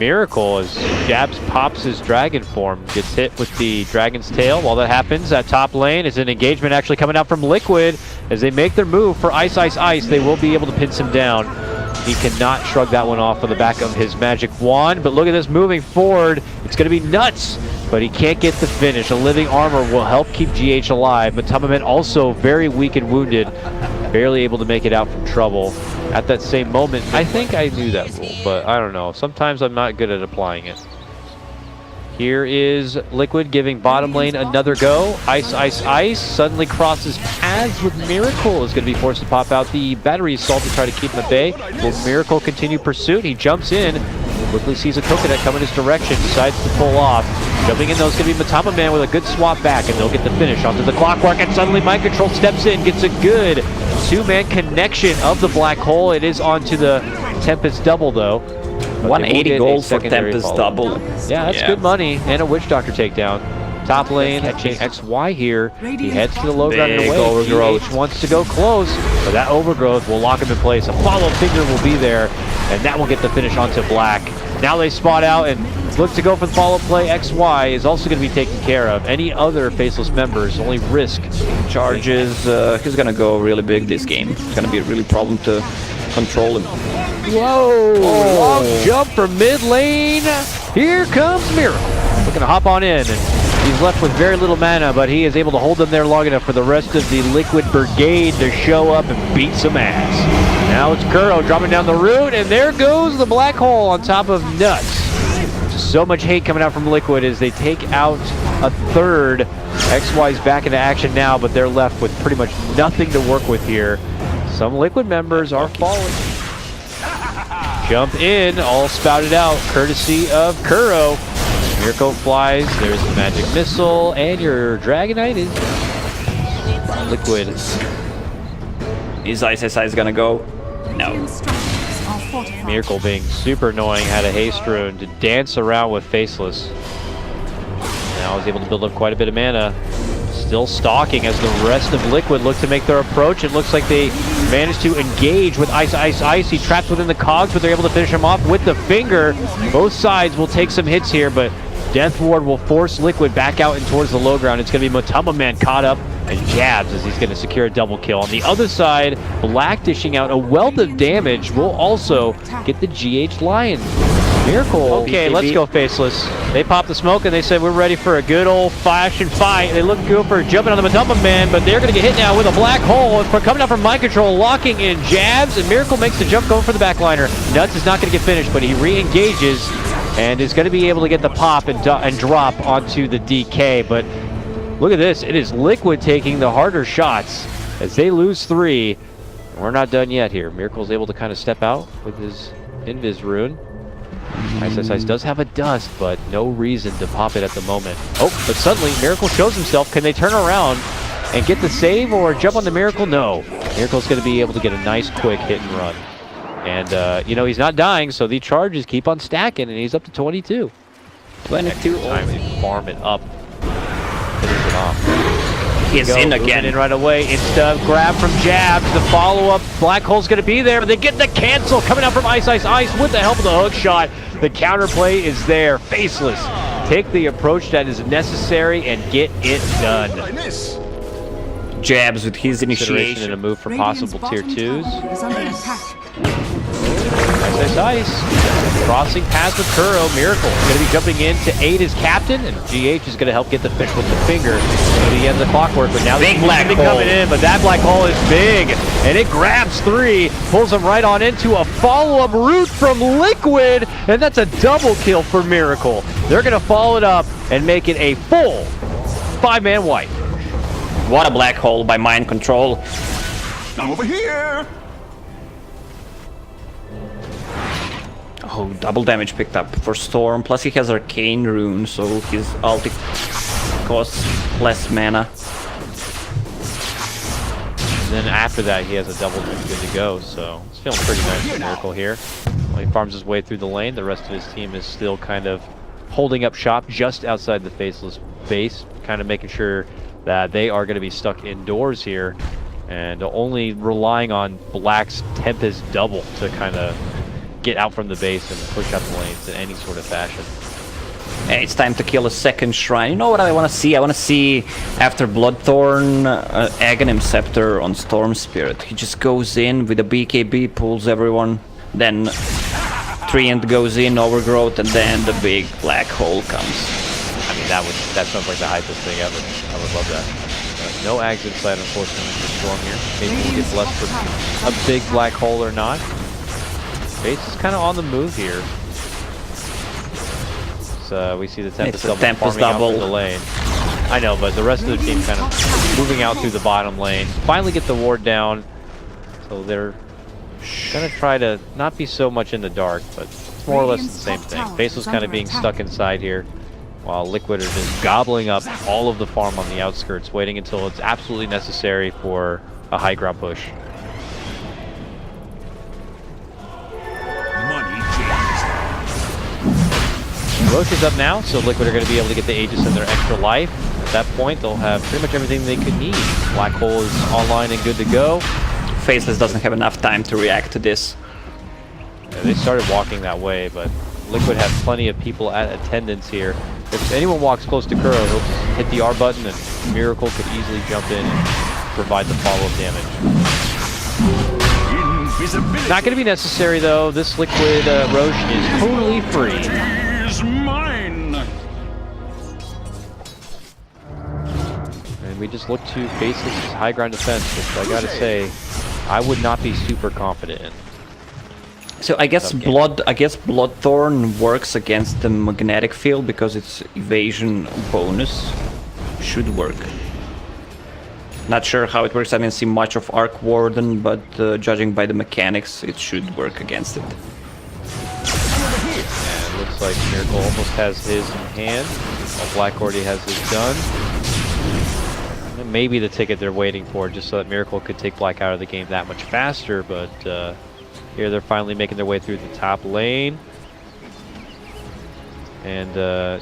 Miracle, as Jabs pops his dragon form, gets hit with the dragon's tail. While that happens, that top lane is an engagement actually coming out from Liquid. As they make their move for Ice, Ice, Ice, they will be able to pin him down. He cannot shrug that one off on the back of his magic wand, but look at this moving forward. It's going to be nuts, but he can't get the finish. A living armor will help keep GH alive, but Tamamen also very weak and wounded, barely able to make it out from trouble. At that same moment, I think I knew that rule, but I don't know. Sometimes I'm not good at applying it. Here is Liquid giving bottom lane another go. Ice, Ice, Ice suddenly crosses paths with Miracle. Is going to be forced to pop out the battery assault to try to keep him at bay. Will Miracle continue pursuit? He jumps in, quickly sees a coconut coming his direction, decides to pull off. Jumping in though is going to be Matama with a good swap back, and they'll get the finish onto the clockwork, and suddenly Mind Control steps in, gets a good two-man connection of the black hole. It is onto the Tempest double though. 180 gold for Tempest double. Yeah, that's good money. And a Witch Doctor takedown. Top lane, catching XY here. He heads to the low ground and away. Overgrowth wants to go close, but that Overgrowth will lock him in place. A follow finger will be there, and that will get the finish onto Black. Now they spot out and look to go for the follow play. XY is also going to be taken care of. Any other Faceless members only risk charges. He's going to go really big this game. It's going to be a really problem to control him. Whoa! Long jump from mid lane. Here comes Miracle. Looking to hop on in, and he's left with very little mana, but he is able to hold them there long enough for the rest of the Liquid Brigade to show up and beat some ass. Now it's Kuro dropping down the route, and there goes the black hole on top of Nuts. So much hate coming out from Liquid as they take out a third. XY's back into action now, but they're left with pretty much nothing to work with here. Some Liquid members are falling. Jump in, all spouted out, courtesy of Kuro. Miracle flies, there's the magic missile, and your Dragonite is Liquid. Is Ice gonna go? No. Miracle being super annoying, had a haste rune to dance around with Faceless. Now is able to build up quite a bit of mana. Still stalking as the rest of Liquid look to make their approach. It looks like they managed to engage with Ice, Ice, Ice. He trapped within the cogs, but they're able to finish him off with the finger. Both sides will take some hits here, but Death Ward will force Liquid back out and towards the low ground. It's going to be Matama caught up and Jabs as he's going to secure a double kill. On the other side, Black dishing out a wealth of damage will also get the GH Lion. Miracle. Okay, let's go Faceless. They popped the smoke and they said we're ready for a good old fashioned fight. They look good for jumping on the Matama, but they're going to get hit now with a black hole. Coming out from Mind Control, locking in Jabs, and Miracle makes the jump going for the backliner. Nuts is not going to get finished, but he re-engages and is going to be able to get the pop and drop onto the DK. But look at this. It is Liquid taking the harder shots as they lose 3. We're not done yet here. Miracle's able to kind of step out with his Invis rune. Ice does have a dust, but no reason to pop it at the moment. Oh, but suddenly Miracle shows himself. Can they turn around and get the save or jump on the Miracle? No. Miracle's going to be able to get a nice quick hit and run. And, you know, he's not dying, so the charges keep on stacking, and he's up to 22. 22. Time to farm it up. Finish it off. He's in again. In right away. Insta grab from Jabs. The follow-up. Black Hole's going to be there, but they get the cancel coming out from Ice, Ice, Ice with the help of the hook shot. The counterplay is there. Faceless take the approach that is necessary and get it done. Jabs with his initiation and a move for possible tier 2s. Ice, Ice. Crossing past with Kuro. Miracle going to be jumping in to aid his captain, and GH is going to help get the fish with the finger to the end of the clockwork. But now big black hole coming in, but that black hole is big, and it grabs 3, pulls him right on into a follow-up route from Liquid, and that's a double kill for Miracle. They're going to follow it up and make it a full 5-man wipe. What a black hole by Mind Control. I'm over here. Oh, double damage picked up for Storm. Plus he has Arcane Rune, so his ulti costs less mana. And then after that, he has a double good to go, so it's feeling pretty nice for Miracle here. While he farms his way through the lane, the rest of his team is still kind of holding up shop just outside the Faceless base, kind of making sure that they are going to be stuck indoors here, and only relying on Black's Tempest double to kind of get out from the base and push up the lanes in any sort of fashion. Yeah, it's time to kill a second shrine. You know what I want to see? I want to see after Bloodthorn, Aghanim Scepter on Storm Spirit. He just goes in with a BKB, pulls everyone, then Treant goes in, Overgrowth, and then the big black hole comes. I mean, that sounds like the hypest thing ever. I would love that. No Ags inside, unfortunately, for Storm here. Maybe we'll get blessed with a big black hole or not. Base is kind of on the move here. We see the Tempest double farming out through the lane. I know, but the rest of the team kind of moving out through the bottom lane. Finally get the ward down. So they're gonna try to not be so much in the dark, but it's more or less the same thing. Faceless kind of being stuck inside here, while Liquid are just gobbling up all of the farm on the outskirts, waiting until it's absolutely necessary for a high ground push. Roche is up now, so Liquid are going to be able to get the Aegis and their extra life. At that point, they'll have pretty much everything they could need. Black Hole is online and good to go. Faceless doesn't have enough time to react to this. Yeah, they started walking that way, but Liquid have plenty of people at attendance here. If anyone walks close to Kuro, he'll just hit the R button and Miracle could easily jump in and provide the follow-up damage. Not going to be necessary though. This Liquid Roche is totally free. Mine. And we just look to Faceless high ground defense, which I gotta say, I would not be super confident in. So I guess Bloodthorn works against the magnetic field because its evasion bonus should work. Not sure how it works. I didn't see much of Arc Warden, but judging by the mechanics, it should work against it. Looks like Miracle almost has his in hand, while Black already has his done. And maybe the ticket they're waiting for, just so that Miracle could take Black out of the game that much faster, but here they're finally making their way through the top lane. And,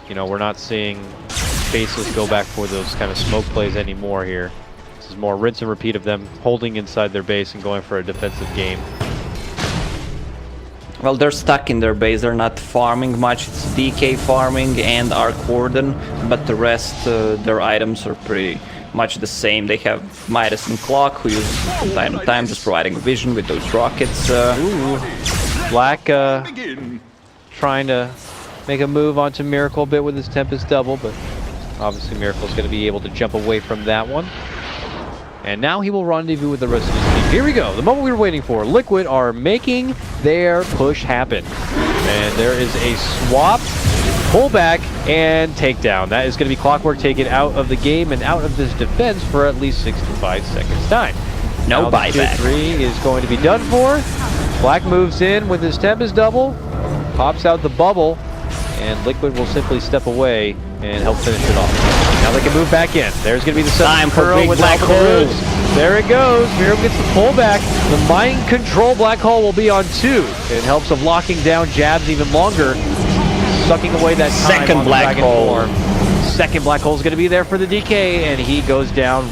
you know, we're not seeing Faceless go back for those kind of smoke plays anymore here. This is more rinse and repeat of them holding inside their base and going for a defensive game. Well, they're stuck in their base, they're not farming much, it's DK farming and Arc Warden, but the rest, their items are pretty much the same. They have Midas and Clock, who use from time to time, just providing vision with those rockets. Black trying to make a move onto Miracle a bit with his Tempest double, but obviously Miracle's going to be able to jump away from that one. And now he will rendezvous with the rest of his team. Here we go, the moment we were waiting for. Liquid are making their push happen. And there is a swap, pullback, and takedown. That is going to be Clockwork taken out of the game and out of this defense for at least 65 seconds time. No now buyback. 2-3 is going to be done for. Black moves in with his Tempest double, pops out the bubble, and Liquid will simply step away and help finish it off. Now they can move back in. There's going to be the time for big black hole. There it goes. Miracle gets the pullback. The mind control black hole will be on 2. It helps of locking down jabs even longer, sucking away that time. Second on black the hole. form. Second black hole is going to be there for the DK, and he goes down.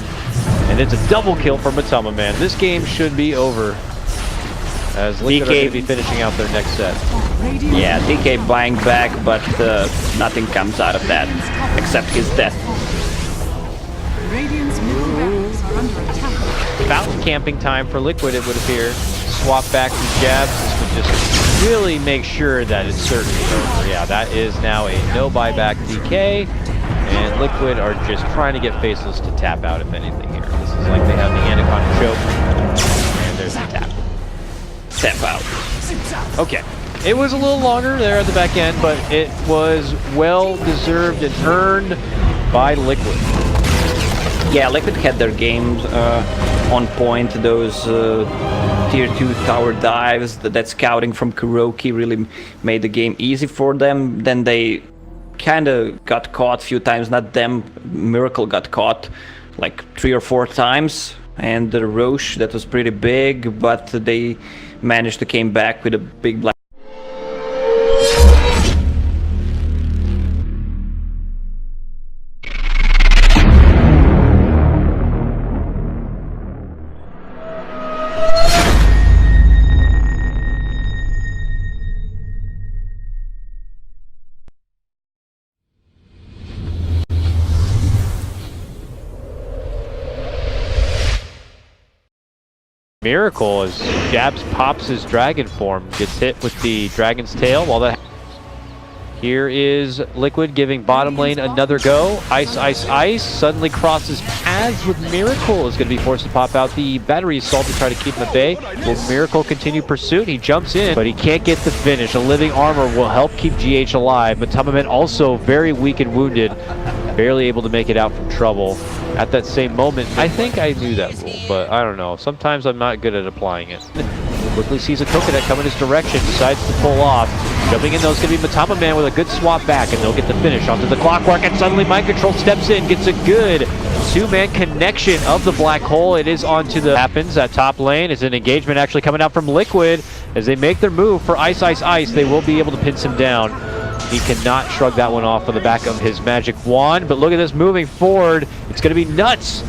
And it's a double kill for Matama, man. This game should be over, as Liquid are going to be finishing out their next set. Yeah, DK buying back, but nothing comes out of that, except his death. Fountain camping time for Liquid, it would appear. Swap back to jabs. This would just really make sure that it's certainly over. Yeah, that is now a no buyback DK. And Liquid are just trying to get Faceless to tap out, if anything, here. This is like they have the Anaconda choke. And there's the tap. Tap out. Okay. It was a little longer there at the back end, but it was well-deserved and earned by Liquid. Yeah, Liquid had their games on point. Those tier 2 tower dives, that scouting from Kuroki really made the game easy for them. Then they kind of got caught a few times. Not them, Miracle got caught like 3 or 4 times. And the Roche, that was pretty big, but they managed to came back with a big black. Miracle as Jabs pops his dragon form, gets hit with the dragon's tail while that. Here is Liquid giving bottom lane another go. Ice, ice, ice. Suddenly crosses paths with Miracle. Is going to be forced to pop out the battery assault to try to keep him at bay. Will Miracle continue pursuit? He jumps in, but he can't get the finish. A living armor will help keep GH alive. Matamaman also very weak and wounded. Barely able to make it out from trouble. At that same moment, I think I knew that rule, but I don't know. Sometimes I'm not good at applying it. Quickly sees a coconut coming his direction, decides to pull off. Jumping in though is going to be Matamaman with a good swap back, and they'll get the finish onto the clockwork, and suddenly Mind Control steps in, gets a good two-man connection of the black hole. It is onto the happens at top lane. Is an engagement actually coming out from Liquid as they make their move for Ice, Ice, Ice. They will be able to pin him down. He cannot shrug that one off on the back of his magic wand, but look at this moving forward. It's going to be nuts